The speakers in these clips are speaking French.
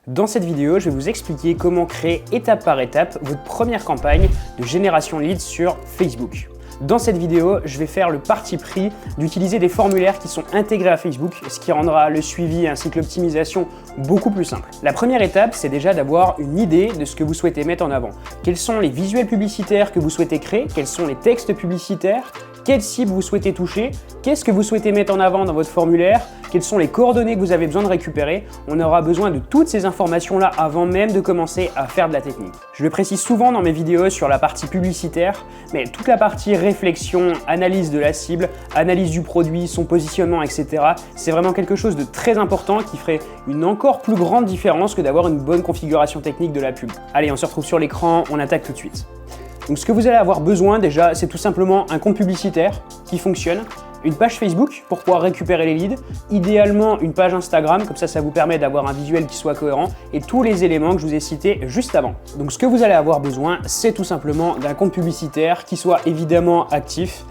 Dans cette vidéo, je vais vous expliquer comment créer étape par étape votre première campagne de génération lead sur Facebook. Dans cette vidéo, je vais faire le parti pris d'utiliser des formulaires qui sont intégrés à Facebook, ce qui rendra le suivi ainsi que l'optimisation beaucoup plus simple. La première étape, c'est déjà d'avoir une idée de ce que vous souhaitez mettre en avant. Quels sont les visuels publicitaires que vous souhaitez créer? Quels sont les textes publicitaires? Quelle cible vous souhaitez toucher? Qu'est-ce que vous souhaitez mettre en avant dans votre formulaire? Quelles sont les coordonnées que vous avez besoin de récupérer? On aura besoin de toutes ces informations-là avant même de commencer à faire de la technique. Je le précise souvent dans mes vidéos sur la partie publicitaire, mais toute la partie réflexion, analyse de la cible, analyse du produit, son positionnement, etc. C'est vraiment quelque chose de très important qui ferait une encore plus grande différence que d'avoir une bonne configuration technique de la pub. Allez, on se retrouve sur l'écran, on attaque tout de suite. Donc ce que vous allez avoir besoin déjà, c'est tout simplement un compte publicitaire qui fonctionne, une page Facebook pour pouvoir récupérer les leads, idéalement une page Instagram, comme ça vous permet d'avoir un visuel qui soit cohérent et tous les éléments que je vous ai cités juste avant. Donc ce que vous allez avoir besoin, c'est tout simplement d'un compte publicitaire qui soit évidemment actif,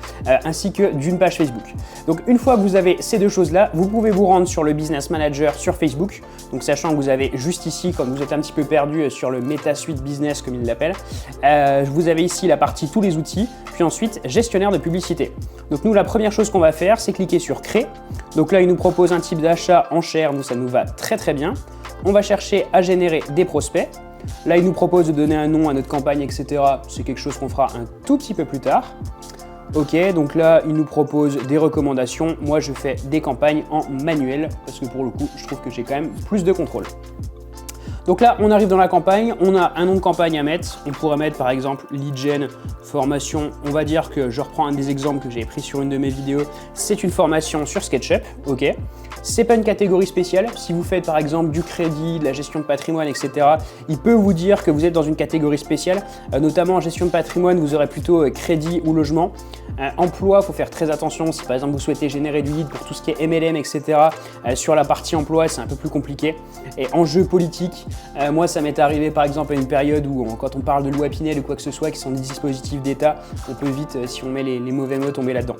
ainsi que d'une page Facebook. Donc une fois que vous avez ces deux choses-là, vous pouvez vous rendre sur le Business Manager sur Facebook, donc sachant que vous avez juste ici, quand vous êtes un petit peu perdu sur le Meta Suite Business comme il l'appelle, vous avez ici la partie tous les outils, puis ensuite gestionnaire de publicité. Donc nous, la première chose qu'on va faire, c'est cliquer sur créer. Donc là, il nous propose un type d'achat enchère, nous ça nous va très bien. On va chercher à générer des prospects. Là, il nous propose de donner un nom à notre campagne, etc. C'est quelque chose qu'on fera un tout petit peu plus tard. Ok, donc là, il nous propose des recommandations. Moi, je fais des campagnes en manuel parce que pour le coup, je trouve que j'ai quand même plus de contrôle. Donc là, on arrive dans la campagne, on a un nom de campagne à mettre. On pourrait mettre par exemple lead gen, formation. On va dire que je reprends un des exemples que j'ai pris sur une de mes vidéos. C'est une formation sur SketchUp, ok. C'est pas une catégorie spéciale. Si vous faites par exemple du crédit, de la gestion de patrimoine, etc., il peut vous dire que vous êtes dans une catégorie spéciale. Notamment en gestion de patrimoine, vous aurez plutôt crédit ou logement. Emploi, il faut faire très attention. Si par exemple vous souhaitez générer du lead pour tout ce qui est MLM, etc., sur la partie emploi, c'est un peu plus compliqué. Et enjeux politiques, moi ça m'est arrivé par exemple à une période où quand on parle de loi Pinel ou quoi que ce soit qui sont des dispositifs d'État, on peut vite, si on met les mauvais mots, tomber là-dedans.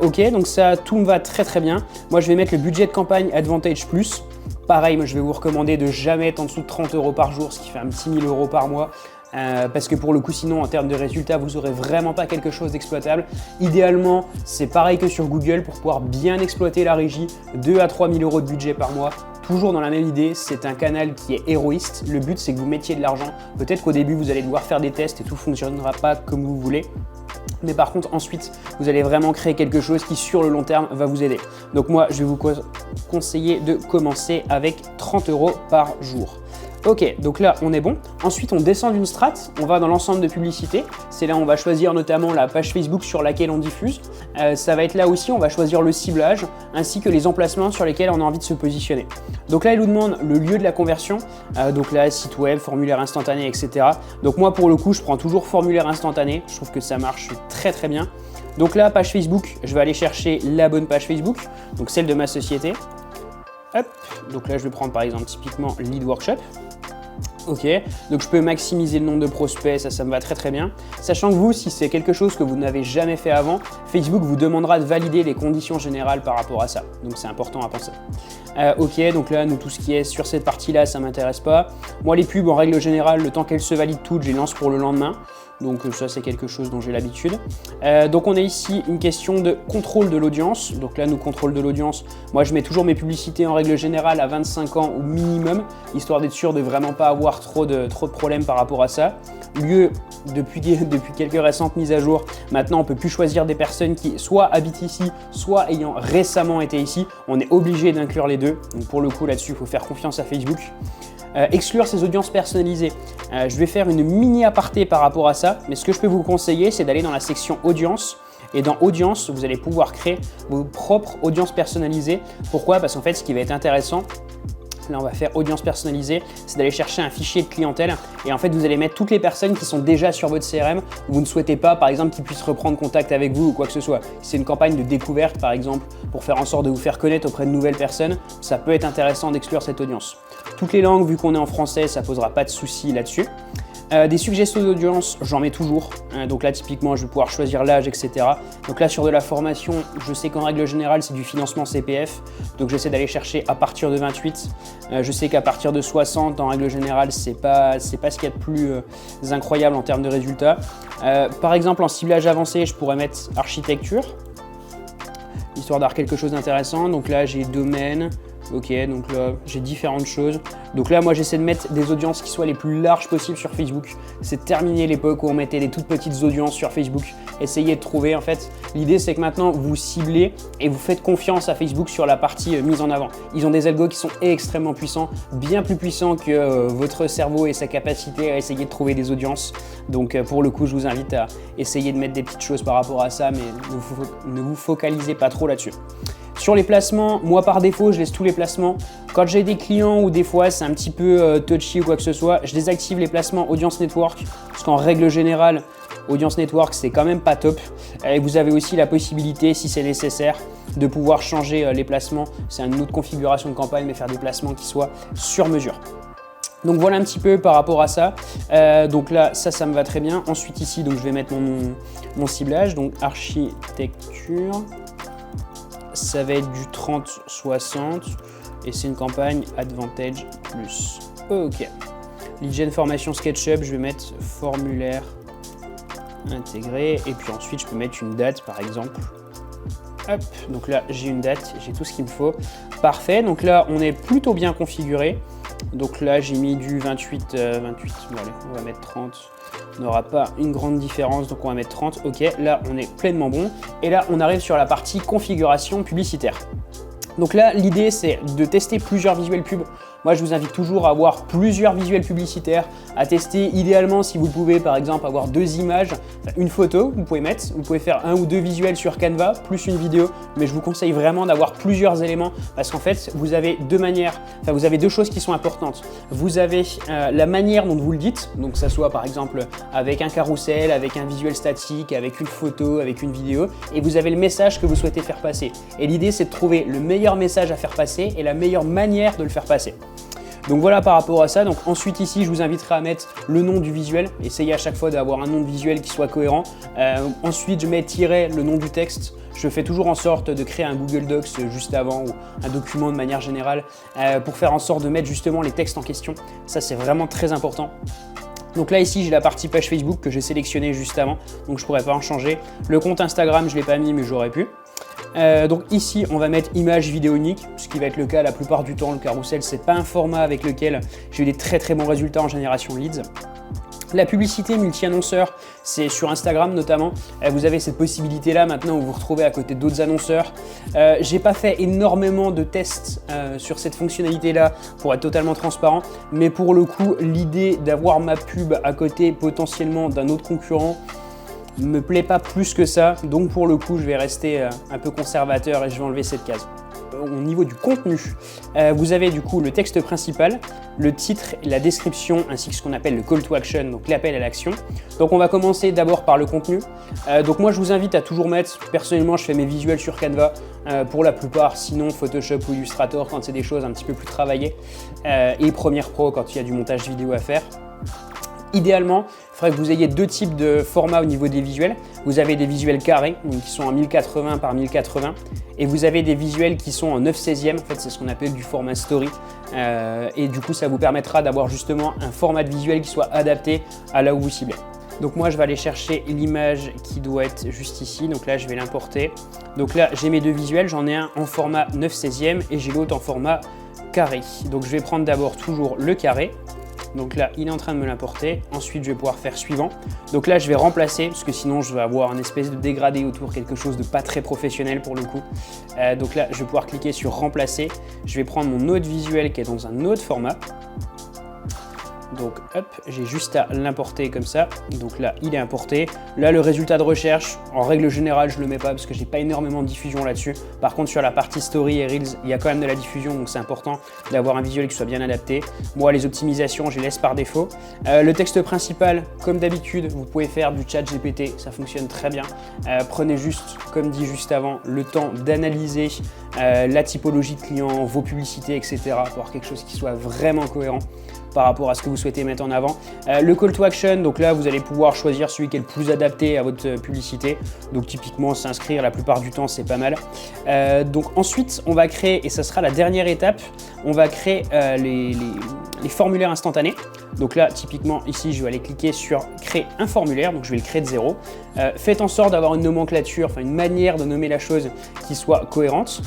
Ok, donc ça, tout me va très bien. Moi je vais mettre le budget de campagne Advantage Plus. Pareil, moi je vais vous recommander de jamais être en dessous de 30 € par jour, ce qui fait un petit 1000 € par mois. Parce que pour le coup, sinon en termes de résultats, vous n'aurez vraiment pas quelque chose d'exploitable. Idéalement, c'est pareil que sur Google pour pouvoir bien exploiter la régie, 2 à 3 000 € de budget par mois. Toujours dans la même idée, c'est un canal qui est héroïste. Le but, c'est que vous mettiez de l'argent. Peut-être qu'au début, vous allez devoir faire des tests et tout ne fonctionnera pas comme vous voulez. Mais par contre, ensuite, vous allez vraiment créer quelque chose qui, sur le long terme, va vous aider. Donc moi, je vais vous conseiller de commencer avec 30 € par jour. Ok, donc là, on est bon. Ensuite, on descend d'une strate, on va dans l'ensemble de publicité. C'est là où on va choisir notamment la page Facebook sur laquelle on diffuse. Ça va être là aussi, on va choisir le ciblage ainsi que les emplacements sur lesquels on a envie de se positionner. Donc là, il nous demande le lieu de la conversion. Donc là, site web, formulaire instantané, etc. Donc moi, pour le coup, je prends toujours formulaire instantané. Je trouve que ça marche très bien. Donc là, page Facebook, je vais aller chercher la bonne page Facebook, donc celle de ma société. Hop, donc là, je vais prendre par exemple typiquement Lead Workshop. Ok, donc je peux maximiser le nombre de prospects, ça me va très bien. Sachant que vous, si c'est quelque chose que vous n'avez jamais fait avant, Facebook vous demandera de valider les conditions générales par rapport à ça. Donc c'est important à penser. Ok, donc là, nous, tout ce qui est sur cette partie-là, ça m'intéresse pas. Moi, les pubs, en règle générale, le temps qu'elles se valident toutes, je les lance pour le lendemain. Donc ça, c'est quelque chose dont j'ai l'habitude. Donc on a ici une question de contrôle de l'audience. Donc là, nous, contrôle de l'audience. Moi, je mets toujours mes publicités en règle générale à 25 ans au minimum, histoire d'être sûr de vraiment pas avoir trop de problèmes par rapport à ça. Lieu, depuis quelques récentes mises à jour, maintenant, on peut plus choisir des personnes qui soit habitent ici, soit ayant récemment été ici. On est obligé d'inclure les deux. Donc pour le coup, là-dessus, il faut faire confiance à Facebook. Exclure ces audiences personnalisées. Je vais faire une mini aparté par rapport à ça, mais ce que je peux vous conseiller, c'est d'aller dans la section audience. Et dans audience, vous allez pouvoir créer vos propres audiences personnalisées. Pourquoi? Parce qu'en fait, ce qui va être intéressant, là on va faire audience personnalisée, c'est d'aller chercher un fichier de clientèle et en fait vous allez mettre toutes les personnes qui sont déjà sur votre CRM où vous ne souhaitez pas par exemple qu'ils puissent reprendre contact avec vous ou quoi que ce soit. Si c'est une campagne de découverte par exemple pour faire en sorte de vous faire connaître auprès de nouvelles personnes, ça peut être intéressant d'exclure cette audience. Toutes les langues, vu qu'on est en français, ça posera pas de soucis là-dessus. Des suggestions d'audience, j'en mets toujours. Donc là, typiquement, je vais pouvoir choisir l'âge, etc. Donc là, sur de la formation, je sais qu'en règle générale, c'est du financement CPF. Donc j'essaie d'aller chercher à partir de 28. Je sais qu'à partir de 60, en règle générale, c'est pas ce qu'il y a de plus incroyable en termes de résultats. Par exemple, en ciblage avancé, je pourrais mettre architecture, histoire d'avoir quelque chose d'intéressant. Donc là, j'ai domaine. Ok, donc là, j'ai différentes choses. Donc là, moi, j'essaie de mettre des audiences qui soient les plus larges possibles sur Facebook. C'est terminé l'époque où on mettait des toutes petites audiences sur Facebook. Essayez de trouver, en fait, l'idée, c'est que maintenant, vous ciblez et vous faites confiance à Facebook sur la partie mise en avant. Ils ont des algos qui sont extrêmement puissants, bien plus puissants que votre cerveau et sa capacité à essayer de trouver des audiences. Donc, pour le coup, je vous invite à essayer de mettre des petites choses par rapport à ça, mais ne vous focalisez pas trop là-dessus. Sur les placements, moi par défaut, je laisse tous les placements. Quand j'ai des clients ou des fois c'est un petit peu touchy ou quoi que ce soit, je désactive les placements Audience Network parce qu'en règle générale, Audience Network, c'est quand même pas top. Et vous avez aussi la possibilité, si c'est nécessaire, de pouvoir changer les placements. C'est une autre configuration de campagne, mais faire des placements qui soient sur mesure. Donc voilà un petit peu par rapport à ça. Donc là, ça me va très bien. Ensuite ici, donc je vais mettre mon ciblage, donc architecture. Ça va être du 30-60 et c'est une campagne Advantage Plus. Ok. Lead Gen formation SketchUp, je vais mettre formulaire intégré et puis ensuite je peux mettre une date par exemple. Hop, donc là j'ai une date, j'ai tout ce qu'il me faut. Parfait, donc là on est plutôt bien configuré. Donc là j'ai mis du 28, bon allez, on va mettre 30. On n'aura pas une grande différence, donc on va mettre 30. Ok, là on est pleinement bon. Et là on arrive sur la partie configuration publicitaire. Donc là l'idée c'est de tester plusieurs visuels pubs. Moi, je vous invite toujours à avoir plusieurs visuels publicitaires à tester. Idéalement, si vous le pouvez, par exemple, avoir 2 images, une photo, vous pouvez mettre. Vous pouvez faire 1 ou 2 visuels sur Canva, plus une vidéo. Mais je vous conseille vraiment d'avoir plusieurs éléments parce qu'en fait, vous avez vous avez 2 choses qui sont importantes. Vous avez la manière dont vous le dites, donc ça soit par exemple avec un carrousel, avec un visuel statique, avec une photo, avec une vidéo, et vous avez le message que vous souhaitez faire passer. Et l'idée, c'est de trouver le meilleur message à faire passer et la meilleure manière de le faire passer. Donc voilà par rapport à ça. Donc ensuite ici, je vous inviterai à mettre le nom du visuel. Essayez à chaque fois d'avoir un nom de visuel qui soit cohérent. Ensuite, je mets tiret le nom du texte. Je fais toujours en sorte de créer un Google Docs juste avant ou un document de manière générale pour faire en sorte de mettre justement les textes en question. Ça, c'est vraiment très important. Donc là ici j'ai la partie page Facebook que j'ai sélectionnée juste avant, donc je pourrais pas en changer. Le compte Instagram je l'ai pas mis mais j'aurais pu. Donc ici on va mettre image vidéo unique, ce qui va être le cas la plupart du temps. Le carrousel c'est pas un format avec lequel j'ai eu des très bons résultats en génération leads. La publicité multi-annonceur, c'est sur Instagram notamment. Vous avez cette possibilité-là maintenant où vous vous retrouvez à côté d'autres annonceurs. J'ai pas fait énormément de tests sur cette fonctionnalité-là pour être totalement transparent. Mais pour le coup, l'idée d'avoir ma pub à côté potentiellement d'un autre concurrent me plaît pas plus que ça. Donc pour le coup, je vais rester un peu conservateur et je vais enlever cette case. Au niveau du contenu, vous avez du coup le texte principal, le titre, la description ainsi que ce qu'on appelle le call to action, donc l'appel à l'action. Donc on va commencer d'abord par le contenu. Donc moi je vous invite à toujours mettre, personnellement je fais mes visuels sur Canva pour la plupart, sinon Photoshop ou Illustrator quand c'est des choses un petit peu plus travaillées et Premiere Pro quand il y a du montage vidéo à faire. Idéalement, il faudrait que vous ayez 2 types de formats au niveau des visuels. Vous avez des visuels carrés donc qui sont en 1080 par 1080 et vous avez des visuels qui sont en 9/16e. En fait, c'est ce qu'on appelle du format story. Et du coup, ça vous permettra d'avoir justement un format de visuel qui soit adapté à là où vous ciblez. Donc moi, je vais aller chercher l'image qui doit être juste ici. Donc là, je vais l'importer. Donc là, j'ai mes 2 visuels. J'en ai un en format 9/16e et j'ai l'autre en format carré. Donc je vais prendre d'abord toujours le carré. Donc là, il est en train de me l'importer. Ensuite, je vais pouvoir faire suivant. Donc là, je vais remplacer parce que sinon, je vais avoir un espèce de dégradé autour, quelque chose de pas très professionnel pour le coup. Donc là, je vais pouvoir cliquer sur remplacer. Je vais prendre mon autre visuel qui est dans un autre format. Donc hop, j'ai juste à l'importer comme ça. Donc là, il est importé. Là, le résultat de recherche, en règle générale, je le mets pas parce que j'ai pas énormément de diffusion là-dessus. Par contre, sur la partie story et reels, il y a quand même de la diffusion, donc c'est important d'avoir un visuel qui soit bien adapté. Moi, les optimisations, je les laisse par défaut. Le texte principal, comme d'habitude, vous pouvez faire du chat GPT, ça fonctionne très bien. Prenez juste, comme dit juste avant, le temps d'analyser la typologie de clients, vos publicités, etc. pour avoir quelque chose qui soit vraiment cohérent. par rapport à ce que vous souhaitez mettre en avant. Le call to action, donc là vous allez pouvoir choisir celui qui est le plus adapté à votre publicité. Donc typiquement s'inscrire la plupart du temps c'est pas mal. Donc ensuite on va créer, et ça sera la dernière étape, on va créer les formulaires instantanés. Donc là typiquement ici je vais aller cliquer sur créer un formulaire, donc je vais le créer de zéro. Faites en sorte d'avoir une nomenclature, enfin une manière de nommer la chose qui soit cohérente.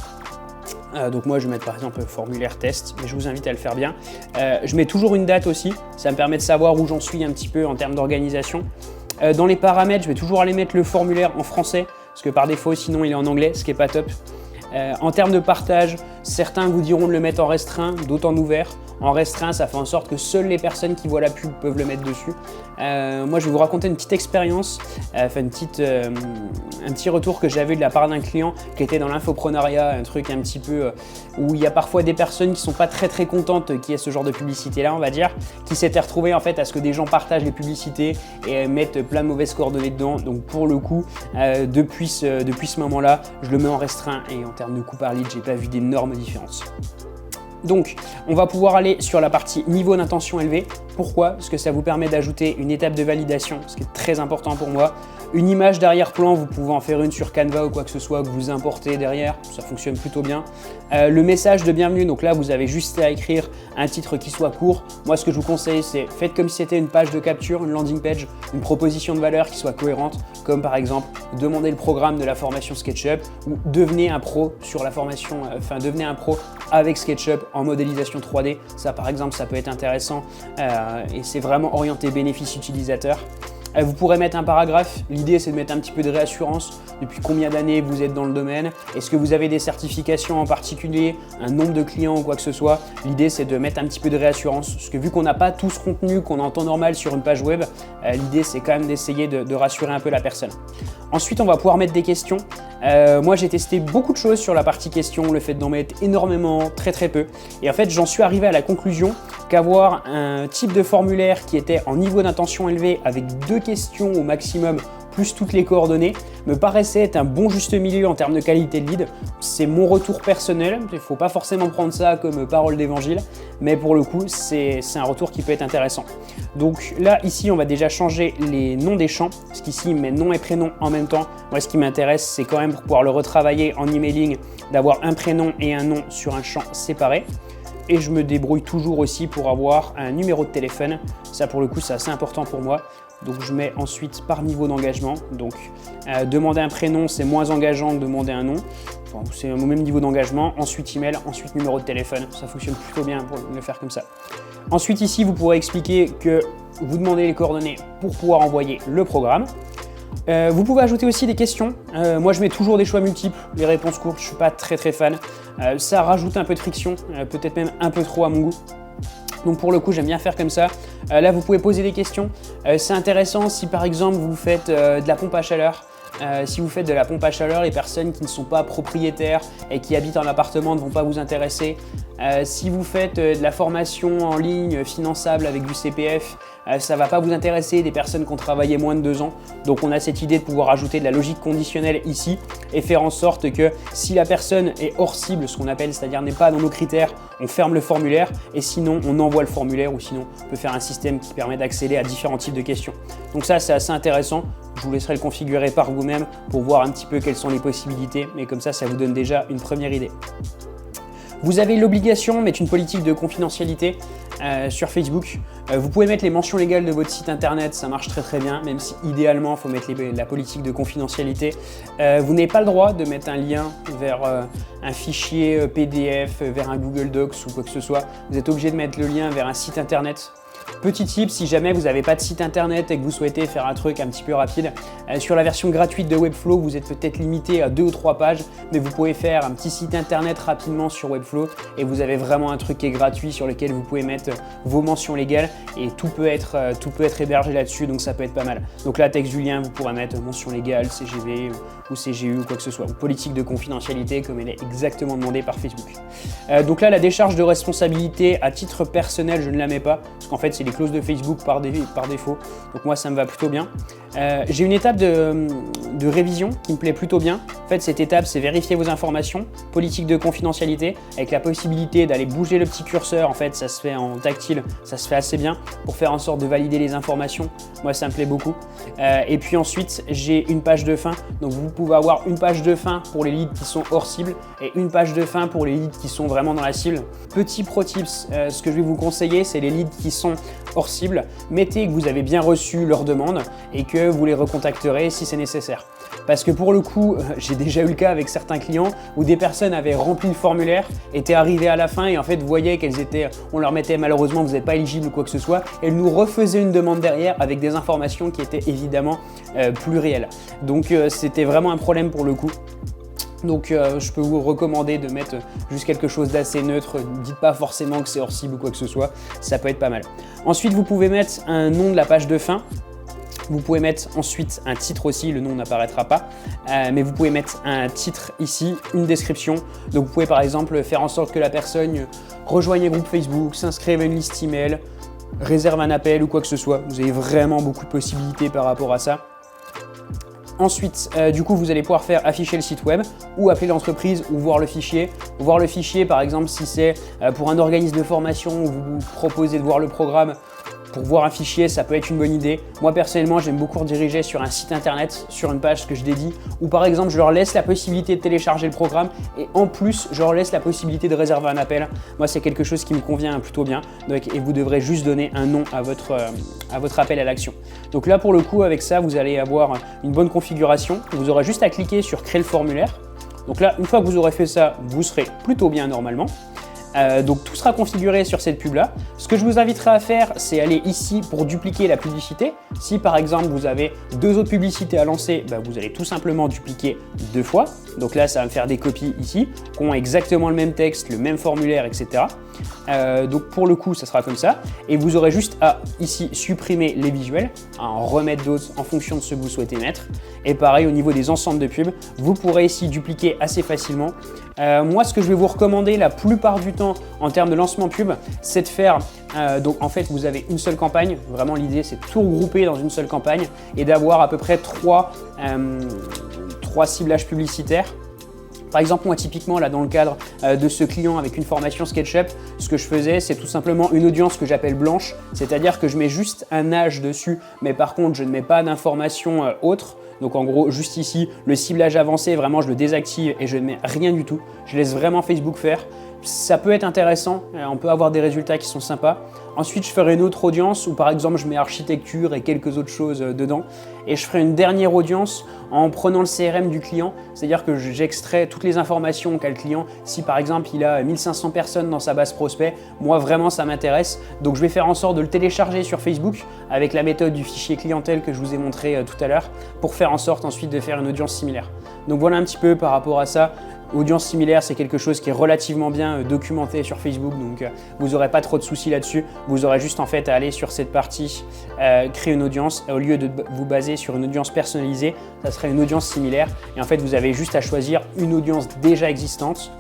Donc moi je vais mettre par exemple formulaire test, mais je vous invite à le faire bien. Je mets toujours une date aussi, ça me permet de savoir où j'en suis un petit peu en termes d'organisation. Dans les paramètres, je vais toujours aller mettre le formulaire en français, parce que par défaut sinon il est en anglais, ce qui n'est pas top. En termes de partage, certains vous diront de le mettre en restreint, d'autres en ouvert. En restreint, ça fait en sorte que seules les personnes qui voient la pub peuvent le mettre dessus. Moi, je vais vous raconter une petite expérience, un petit retour que j'avais de la part d'un client qui était dans l'infoprenariat, un truc un petit peu où il y a parfois des personnes qui sont pas très contentes qu'il y ait ce genre de publicité-là, on va dire, qui s'étaient retrouvées en fait à ce que des gens partagent les publicités et mettent plein de mauvaises coordonnées dedans. Donc pour le coup, depuis ce moment-là, je le mets en restreint et en termes de coût par lead, j'ai pas vu d'énormes différences. Donc, on va pouvoir aller sur la partie niveau d'intention élevé. Pourquoi? Parce que ça vous permet d'ajouter une étape de validation, ce qui est très important pour moi. Une image d'arrière-plan, vous pouvez en faire une sur Canva ou quoi que ce soit que vous importez derrière, ça fonctionne plutôt bien. Le message de bienvenue, donc là vous avez juste à écrire un titre qui soit court. Moi ce que je vous conseille c'est faites comme si c'était une page de capture, une landing page, une proposition de valeur qui soit cohérente, comme par exemple demandez le programme de la formation SketchUp ou devenez un pro sur la formation, devenez un pro avec SketchUp en modélisation 3D. Ça par exemple ça peut être intéressant et c'est vraiment orienté bénéfice utilisateur. Vous pourrez mettre un paragraphe, l'idée c'est de mettre un petit peu de réassurance, depuis combien d'années vous êtes dans le domaine, est-ce que vous avez des certifications en particulier, un nombre de clients ou quoi que ce soit. L'idée c'est de mettre un petit peu de réassurance, parce que vu qu'on n'a pas tout ce contenu qu'on a en temps normal sur une page web, l'idée c'est quand même d'essayer de rassurer un peu la personne. Ensuite on va pouvoir mettre des questions. Moi j'ai testé beaucoup de choses sur la partie questions, le fait d'en mettre énormément, très peu. Et en fait j'en suis arrivé à la conclusion qu'avoir un type de formulaire qui était en niveau d'intention élevé avec 2 questions au maximum plus toutes les coordonnées me paraissait être un bon juste milieu en termes de qualité de lead. C'est mon retour personnel, il ne faut pas forcément prendre ça comme parole d'évangile, mais pour le coup c'est un retour qui peut être intéressant. Donc là ici on va déjà changer les noms des champs, parce qu'ici il met nom et prénom en même temps. Moi ce qui m'intéresse c'est quand même pour pouvoir le retravailler en emailing, d'avoir un prénom et un nom sur un champ séparé. Et je me débrouille toujours aussi pour avoir un numéro de téléphone. Ça pour le coup c'est assez important pour moi. Donc je mets ensuite par niveau d'engagement. Donc demander un prénom c'est moins engageant que demander un nom. Enfin, c'est au même niveau d'engagement. Ensuite email, ensuite numéro de téléphone. Ça fonctionne plutôt bien pour le faire comme ça. Ensuite ici vous pourrez expliquer que vous demandez les coordonnées pour pouvoir envoyer le programme. Vous pouvez ajouter aussi des questions. Moi je mets toujours des choix multiples, les réponses courtes, je suis pas très fan. Ça rajoute un peu de friction, peut-être même un peu trop à mon goût. Donc pour le coup j'aime bien faire comme ça. Là vous pouvez poser des questions. C'est intéressant si par exemple vous faites de la pompe à chaleur. Si vous faites de la pompe à chaleur, les personnes qui ne sont pas propriétaires et qui habitent en appartement ne vont pas vous intéresser. Si vous faites de la formation en ligne finançable avec du CPF, ça ne va pas vous intéresser des personnes qui ont travaillé moins de 2 ans. Donc on a cette idée de pouvoir ajouter de la logique conditionnelle ici et faire en sorte que si la personne est hors cible, ce qu'on appelle, c'est-à-dire n'est pas dans nos critères, on ferme le formulaire et sinon on envoie le formulaire ou sinon on peut faire un système qui permet d'accéder à différents types de questions. Donc ça c'est assez intéressant. Je vous laisserai le configurer par vous-même pour voir un petit peu quelles sont les possibilités, mais comme ça vous donne déjà une première idée. Vous avez l'obligation de mettre une politique de confidentialité sur Facebook. Vous pouvez mettre les mentions légales de votre site internet, ça marche très bien, même si idéalement il faut mettre la politique de confidentialité. Vous n'avez pas le droit de mettre un lien vers un fichier PDF, vers un Google Docs ou quoi que ce soit. Vous êtes obligé de mettre le lien vers un site internet. Petit tip, si jamais vous n'avez pas de site internet et que vous souhaitez faire un truc un petit peu rapide, sur la version gratuite de Webflow, vous êtes peut-être limité à 2 ou 3 pages, mais vous pouvez faire un petit site internet rapidement sur Webflow et vous avez vraiment un truc qui est gratuit sur lequel vous pouvez mettre vos mentions légales et tout peut être hébergé là-dessus, donc ça peut être pas mal. Donc là, texte du lien, vous pourrez mettre mention légale, CGV ou CGU ou quoi que ce soit, ou politique de confidentialité comme elle est exactement demandée par Facebook. Donc là, la décharge de responsabilité à titre personnel, je ne la mets pas, parce qu'en fait, c'est les clauses de Facebook par défaut. Donc moi, ça me va plutôt bien. J'ai une étape de révision qui me plaît plutôt bien. En fait, cette étape, c'est vérifier vos informations, politique de confidentialité, avec la possibilité d'aller bouger le petit curseur. En fait, ça se fait en tactile, ça se fait assez bien pour faire en sorte de valider les informations. Moi, ça me plaît beaucoup. Et puis ensuite, j'ai une page de fin. Donc, vous pouvez avoir une page de fin pour les leads qui sont hors cible et une page de fin pour les leads qui sont vraiment dans la cible. Petit pro tips, ce que je vais vous conseiller, c'est les leads qui sont hors cible. Mettez que vous avez bien reçu leur demande et que vous les recontacterez si c'est nécessaire. Parce que pour le coup, j'ai déjà eu le cas avec certains clients où des personnes avaient rempli le formulaire, étaient arrivées à la fin et en fait voyaient on leur mettait malheureusement vous n'êtes pas éligible ou quoi que ce soit, et elles nous refaisaient une demande derrière avec des informations qui étaient évidemment plus réelles. Donc c'était vraiment un problème pour le coup. Donc je peux vous recommander de mettre juste quelque chose d'assez neutre, dites pas forcément que c'est hors cible ou quoi que ce soit, ça peut être pas mal. Ensuite vous pouvez mettre un nom de la page de fin. Vous pouvez mettre ensuite un titre aussi, le nom n'apparaîtra pas, mais vous pouvez mettre un titre ici, une description. Donc vous pouvez par exemple faire en sorte que la personne rejoigne un groupe Facebook, s'inscrive à une liste email, réserve un appel ou quoi que ce soit. Vous avez vraiment beaucoup de possibilités par rapport à ça. Ensuite, du coup, vous allez pouvoir faire afficher le site web ou appeler l'entreprise ou voir le fichier. Voir le fichier, par exemple, si c'est pour un organisme de formation où vous proposez de voir le programme. Pour voir un fichier, ça peut être une bonne idée. Moi, personnellement, j'aime beaucoup rediriger sur un site internet, sur une page que je dédie, où par exemple, je leur laisse la possibilité de télécharger le programme et en plus, je leur laisse la possibilité de réserver un appel. Moi, c'est quelque chose qui me convient plutôt bien. Donc, et vous devrez juste donner un nom à votre appel à l'action. Donc là, pour le coup, avec ça, vous allez avoir une bonne configuration. Vous aurez juste à cliquer sur créer le formulaire. Donc là, une fois que vous aurez fait ça, vous serez plutôt bien normalement. Donc tout sera configuré sur cette pub là. Ce que je vous inviterai à faire, c'est aller ici pour dupliquer la publicité. Si par exemple vous avez deux autres publicités à lancer, vous allez tout simplement dupliquer deux fois. Donc là ça va me faire des copies ici qui ont exactement le même texte, le même formulaire, etc. Donc pour le coup ça sera comme ça. Et vous aurez juste à ici supprimer les visuels, à en remettre d'autres en fonction de ce que vous souhaitez mettre. Et pareil au niveau des ensembles de pubs, vous pourrez ici dupliquer assez facilement. Moi ce que je vais vous recommander la plupart du temps en termes de lancement pub, c'est de faire, donc en fait vous avez une seule campagne, vraiment l'idée c'est de tout regrouper dans une seule campagne et d'avoir à peu près trois ciblages publicitaires. Par exemple, moi typiquement là dans le cadre de ce client avec une formation SketchUp, ce que je faisais c'est tout simplement une audience que j'appelle blanche, c'est-à-dire que je mets juste un âge dessus, mais par contre je ne mets pas d'informations autres. Donc en gros, juste ici, le ciblage avancé, vraiment je le désactive et je ne mets rien du tout. Je laisse vraiment Facebook faire. Ça peut être intéressant, on peut avoir des résultats qui sont sympas. Ensuite, je ferai une autre audience où par exemple je mets architecture et quelques autres choses dedans. Et je ferai une dernière audience en prenant le CRM du client, c'est-à-dire que j'extrais toutes les informations qu'a le client. Si par exemple il a 1500 personnes dans sa base prospect, moi vraiment ça m'intéresse. Donc je vais faire en sorte de le télécharger sur Facebook avec la méthode du fichier clientèle que je vous ai montré tout à l'heure pour faire en sorte ensuite de faire une audience similaire. Donc voilà un petit peu par rapport à ça. Audience similaire, c'est quelque chose qui est relativement bien documenté sur Facebook, donc vous n'aurez pas trop de soucis là-dessus. Vous aurez juste en fait à aller sur cette partie créer une audience. Au lieu de vous baser sur une audience personnalisée, ça serait une audience similaire. Et en fait, vous avez juste à choisir une audience déjà existante.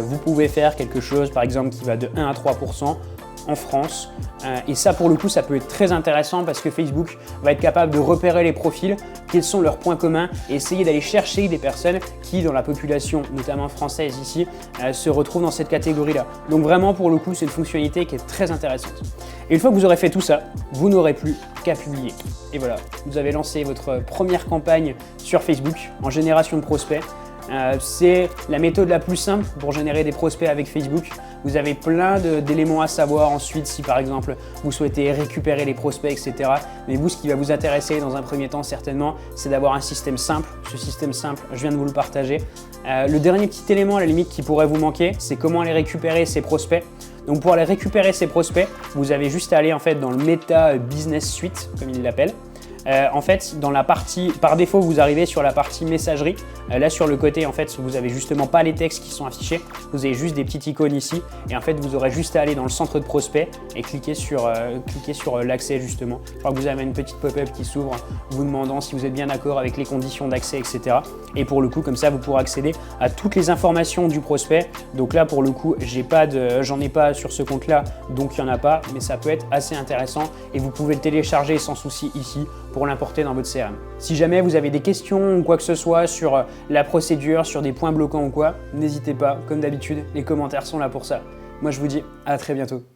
Vous pouvez faire quelque chose, par exemple, qui va de 1 à 3% en France. Et ça, pour le coup, ça peut être très intéressant parce que Facebook va être capable de repérer les profils, quels sont leurs points communs et essayer d'aller chercher des personnes qui, dans la population, notamment française ici, se retrouvent dans cette catégorie-là. Donc vraiment, pour le coup, c'est une fonctionnalité qui est très intéressante. Et une fois que vous aurez fait tout ça, vous n'aurez plus qu'à publier. Et voilà, vous avez lancé votre première campagne sur Facebook en génération de prospects. C'est la méthode la plus simple pour générer des prospects avec Facebook. Vous avez plein d'éléments à savoir ensuite si par exemple vous souhaitez récupérer les prospects, etc. Mais vous, ce qui va vous intéresser dans un premier temps certainement, c'est d'avoir un système simple. Ce système simple, je viens de vous le partager. Le dernier petit élément à la limite qui pourrait vous manquer, c'est comment aller récupérer ces prospects. Donc pour aller récupérer ces prospects, vous avez juste à aller en fait dans le Meta Business Suite, comme il l'appelle. En fait, dans la partie, par défaut, vous arrivez sur la partie messagerie. Là, sur le côté, en fait, vous n'avez justement pas les textes qui sont affichés. Vous avez juste des petites icônes ici. Et en fait, vous aurez juste à aller dans le centre de prospect et cliquer sur l'accès, justement. Je crois que vous avez une petite pop-up qui s'ouvre, vous demandant si vous êtes bien d'accord avec les conditions d'accès, etc. Et pour le coup, comme ça, vous pourrez accéder à toutes les informations du prospect. Donc là, pour le coup, j'en ai pas sur ce compte-là, donc il n'y en a pas, mais ça peut être assez intéressant et vous pouvez le télécharger sans souci ici pour l'importer dans votre CRM. Si jamais vous avez des questions ou quoi que ce soit sur la procédure, sur des points bloquants ou quoi, n'hésitez pas, comme d'habitude, les commentaires sont là pour ça. Moi, je vous dis à très bientôt.